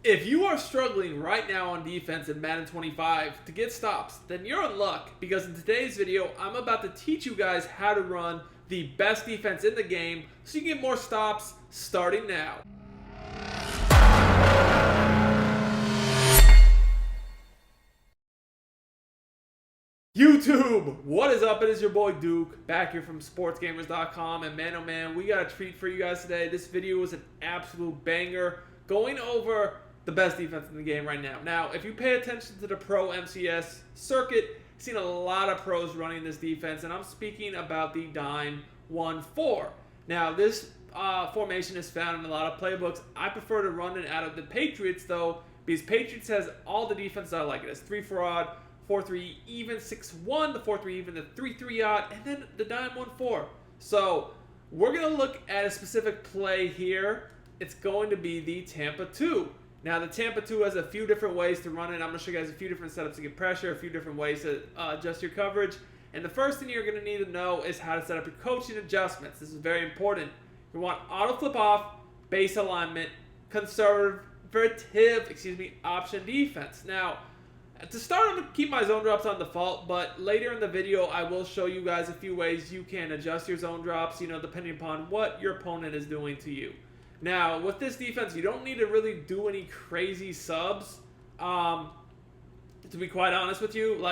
If you are struggling right now on defense in Madden 25 to get stops, then you're in luck because in today's video, I'm about to teach you guys how to run the best defense in the game so you get more stops starting now. YouTube, what is up? It is your boy Duke, back here from sportsgamers.com, and man oh man, we got a treat for you guys today. This video was an absolute banger, going over the best defense in the game right now. Now, if you pay attention to the pro MCS circuit, you've seen a lot of pros running this defense, and I'm speaking about the dime 1-4. Now, this formation is found in a lot of playbooks. I prefer to run it out of the Patriots, though, because Patriots has all the defenses I like. It has 3-4 odd, 4-3 even, 6-1, the 4-3 even, the 3-3 odd, and then the dime 1-4. So we're going to look at a specific play here. It's going to be the Tampa 2. Now, the Tampa 2 has a few different ways to run it. I'm going to show you guys a few different setups to get pressure, a few different ways to adjust your coverage. And the first thing you're going to need to know is how to set up your coaching adjustments. This is very important. You want auto flip off, base alignment, conservative, option defense. Now, to start, I'm going to keep my zone drops on default, but later in the video, I will show you guys a few ways you can adjust your zone drops, depending upon what your opponent is doing to you. Now, with this defense, you don't need to really do any crazy subs. To be quite honest with you,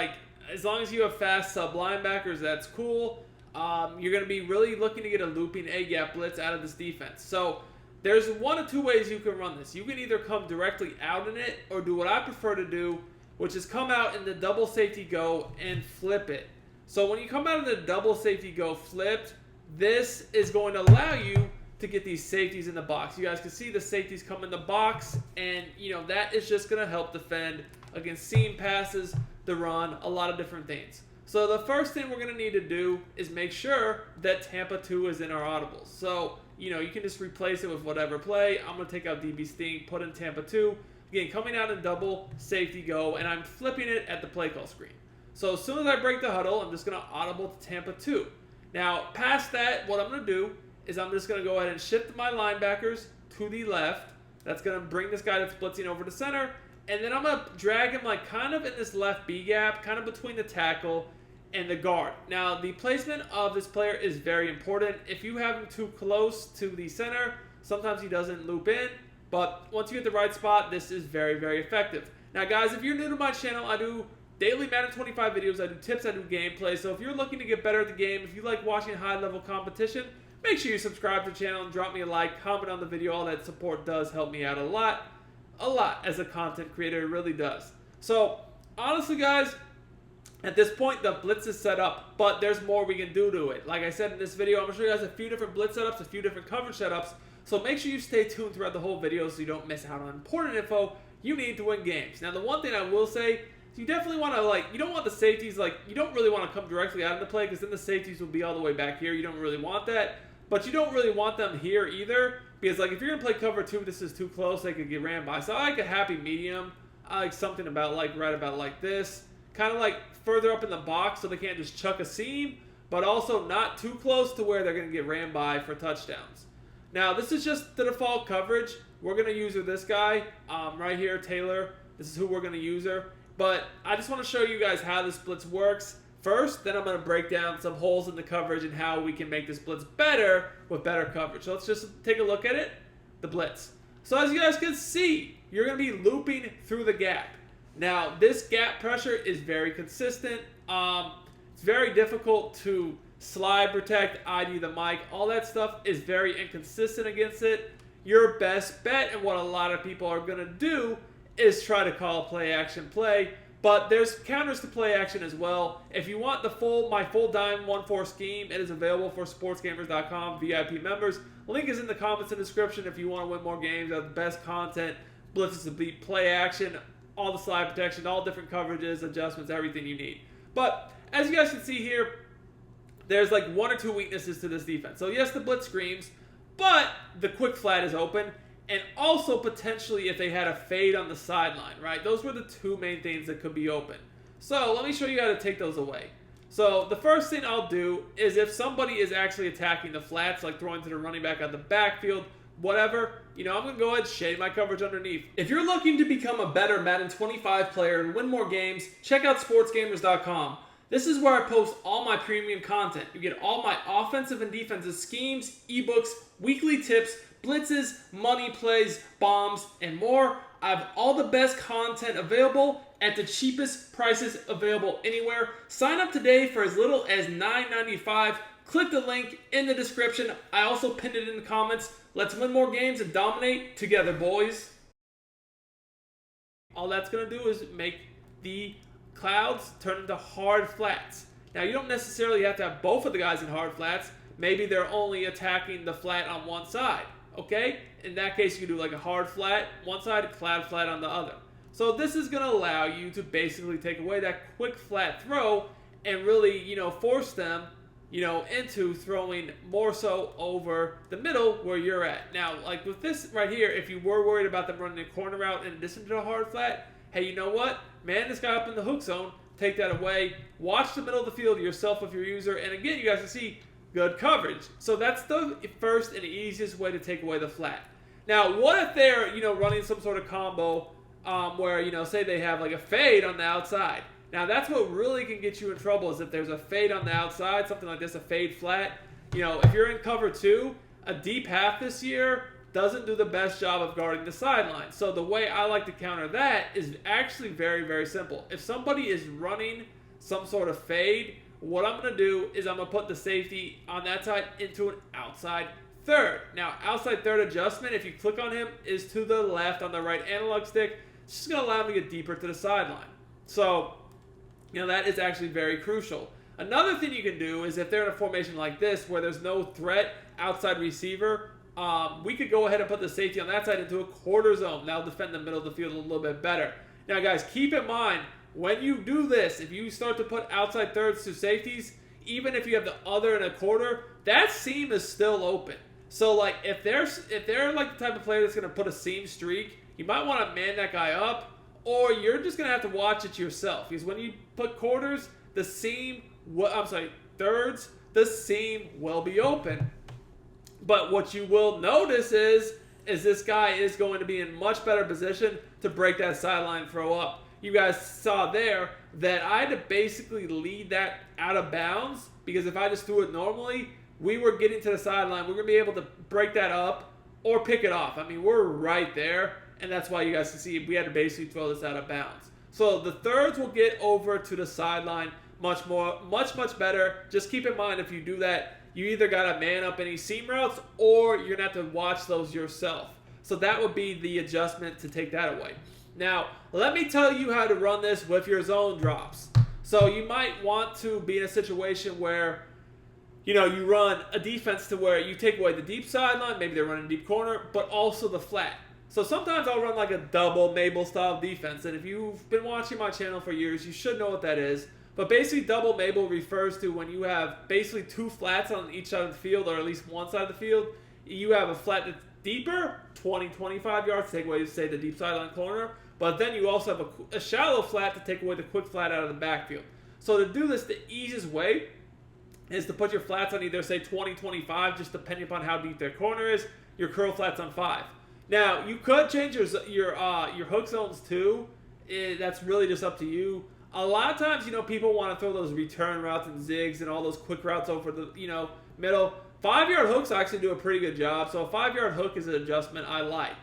as long as you have fast sub linebackers, that's cool. You're going to be really looking to get a looping A-gap blitz out of this defense. So there's one of two ways you can run this. You can either come directly out in it or do what I prefer to do, which is come out in the double safety go and flip it. So when you come out in the double safety go flipped, this is going to allow you to get these safeties in the box. You guys can see the safeties come in the box, and that is just going to help defend against seam passes, the run, a lot of different things. So the first thing we're going to need to do is make sure that Tampa 2 is in our audibles. So, you can just replace it with whatever play. I'm going to take out DB Sting, put in Tampa 2. Again, coming out in double safety go, and I'm flipping it at the play call screen. So as soon as I break the huddle, I'm just going to audible to Tampa 2. Now, past that, what I'm going to do is I'm just going to go ahead and shift my linebackers to the left. That's going to bring this guy that's blitzing over to center. And then I'm going to drag him kind of in this left B gap, kind of between the tackle and the guard. Now, the placement of this player is very important. If you have him too close to the center, sometimes he doesn't loop in. But once you get the right spot, this is very, very effective. Now, guys, if you're new to my channel, I do daily Madden 25 videos. I do tips, I do gameplay. So if you're looking to get better at the game, if you like watching high-level competition, make sure you subscribe to the channel and drop me a like, comment on the video. All that support does help me out a lot as a content creator. It really does. So, honestly, guys, at this point, the blitz is set up, but there's more we can do to it. Like I said in this video, I'm going to show you guys a few different blitz setups, a few different coverage setups. So make sure you stay tuned throughout the whole video so you don't miss out on important info you need to win games. Now, the one thing I will say is you definitely want to, you don't want the safeties, you don't really want to come directly out of the play because then the safeties will be all the way back here. You don't really want that. But you don't really want them here either because, if you're going to play cover 2, this is too close. They could get ran by. So I like a happy medium. I like something about, right about like this. Kind of further up in the box so they can't just chuck a seam, but also not too close to where they're going to get ran by for touchdowns. Now, this is just the default coverage. We're going to use this guy right here, Taylor. This is who we're going to use her. But I just want to show you guys how this blitz works first. Then I'm going to break down some holes in the coverage and how we can make this blitz better with better coverage. So let's just take a look at it, the blitz. So as you guys can see, you're going to be looping through the gap. Now, this gap pressure is very consistent. It's very difficult to slide protect, ID the mic, all that stuff is very inconsistent against it. Your best bet and what a lot of people are going to do is try to call play action play, but there's counters to play action as well. If you want my full dime 1-4 scheme, it is available for sportsgamers.com VIP members. Link is in the comments and description if you want to win more games, have the best content, blitzes to beat, play action, all the slide protection, all different coverages, adjustments, everything you need. But as you guys can see here, there's 1 or 2 weaknesses to this defense. So yes, the blitz screams, but the quick flat is open. And also potentially if they had a fade on the sideline, right? Those were the 2 main things that could be open. So let me show you how to take those away. So the first thing I'll do is if somebody is actually attacking the flats, like throwing to the running back out the backfield, whatever, I'm going to go ahead and shade my coverage underneath. If you're looking to become a better Madden 25 player and win more games, check out sportsgamers.com. This is where I post all my premium content. You get all my offensive and defensive schemes, ebooks, weekly tips, blitzes, money plays, bombs, and more. I have all the best content available at the cheapest prices available anywhere. Sign up today for as little as $9.95. Click the link in the description. I also pinned it in the comments. Let's win more games and dominate together, boys. All that's going to do is make the clouds turn into hard flats. Now, you don't necessarily have to have both of the guys in hard flats. Maybe they're only attacking the flat on one side, okay? In that case, you can do like a hard flat one side, cloud flat on the other. So this is going to allow you to basically take away that quick flat throw and really, force them, into throwing more so over the middle where you're at. Now, like with this right here, if you were worried about them running a corner route in addition to a hard flat, hey, you know what? Man this guy up in the hook zone, take that away. Watch the middle of the field yourself with your user. And again, you guys can see good coverage. So that's the first and easiest way to take away the flat. Now, what if they're, running some sort of combo where, say they have like a fade on the outside. Now, that's what really can get you in trouble is if there's a fade on the outside, something like this, a fade flat. If you're in cover two, a deep half this year doesn't do the best job of guarding the sideline. So the way I like to counter that is actually very, very simple. If somebody is running some sort of fade, what I'm going to do is I'm going to put the safety on that side into an outside third. Now, outside third adjustment, if you click on him, is to the left on the right analog stick. It's just going to allow him to get deeper to the sideline. So, that is actually very crucial. Another thing you can do is if they're in a formation like this where there's no threat outside receiver, we could go ahead and put the safety on that side into a quarter zone. That'll defend the middle of the field a little bit better. Now, guys, keep in mind, when you do this, if you start to put outside thirds to safeties, even if you have the other and a quarter, that seam is still open. So, like, if they're like the type of player that's going to put a seam streak, you might want to man that guy up, or you're just going to have to watch it yourself. Because when you put quarters, thirds, the seam will be open. But what you will notice is this guy is going to be in much better position to break that sideline throw up. You guys saw there that I had to basically lead that out of bounds because if I just threw it normally, we were getting to the sideline. We're going to be able to break that up or pick it off. I mean, we're right there, and that's why you guys can see we had to basically throw this out of bounds. So the thirds will get over to the sideline much better. Just keep in mind if you do that, you either got to man up any seam routes or you're going to have to watch those yourself. So that would be the adjustment to take that away. Now, let me tell you how to run this with your zone drops. So you might want to be in a situation where, you run a defense to where you take away the deep sideline, maybe they're running deep corner, but also the flat. So sometimes I'll run like a double Mabel style defense. And if you've been watching my channel for years, you should know what that is. But basically, double Mabel refers to when you have basically two flats on each side of the field, or at least one side of the field. You have a flat that's deeper, 20, 25 yards, to take away, say, the deep sideline corner. But then you also have a shallow flat to take away the quick flat out of the backfield. So to do this, the easiest way is to put your flats on either, say, 20, 25, just depending upon how deep their corner is. Your curl flats on 5. Now, you could change your hook zones too. That's really just up to you. A lot of times, people want to throw those return routes and zigs and all those quick routes over the, middle. 5-yard hooks actually do a pretty good job. So a 5-yard hook is an adjustment I like.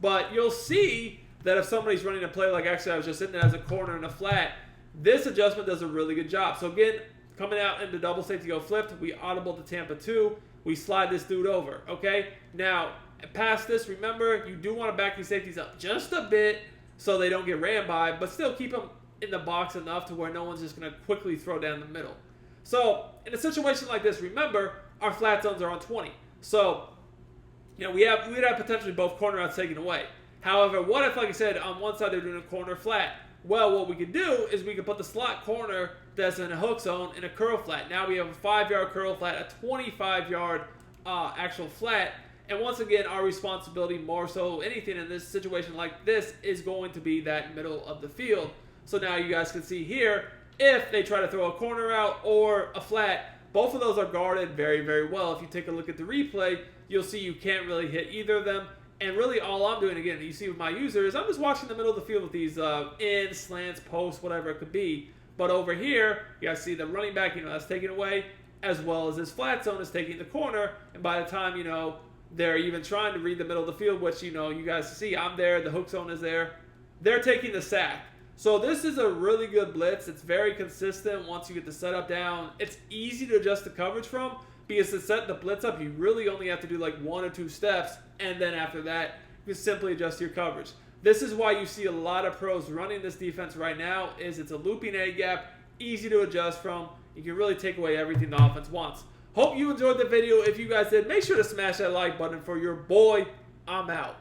But you'll see that if somebody's running a play like actually I was just sitting there as a corner and a flat, this adjustment does a really good job. So again, coming out into double safety go flipped, we audible to Tampa 2. We slide this dude over, okay? Now, past this, remember, you do want to back these safeties up just a bit so they don't get ran by, but still keep them in the box enough to where no one's just going to quickly throw down the middle. So, in a situation like this, remember, our flat zones are on 20. So, we'd have potentially both corner routes taken away. However, what if, like I said, on one side they're doing a corner flat? Well, what we could do is we could put the slot corner that's in a hook zone in a curl flat. Now we have a 5-yard curl flat, a 25-yard actual flat. And once again, our responsibility more so anything in this situation like this is going to be that middle of the field. So now you guys can see here, if they try to throw a corner out or a flat, both of those are guarded very, very well. If you take a look at the replay, you'll see you can't really hit either of them. And really all I'm doing, again, you see with my user, is I'm just watching the middle of the field with these in, slants, posts, whatever it could be. But over here, you guys see the running back, that's taken away, as well as this flat zone is taking the corner. And by the time, they're even trying to read the middle of the field, which, you guys see, I'm there, the hook zone is there. They're taking the sack. So this is a really good blitz. It's very consistent once you get the setup down. It's easy to adjust the coverage from, because to set the blitz up, you really only have to do like 1 or 2 steps, and then after that, you simply adjust your coverage. This is why you see a lot of pros running this defense right now, is it's a looping A-gap, easy to adjust from. You can really take away everything the offense wants. Hope you enjoyed the video. If you guys did, make sure to smash that like button for your boy. I'm out.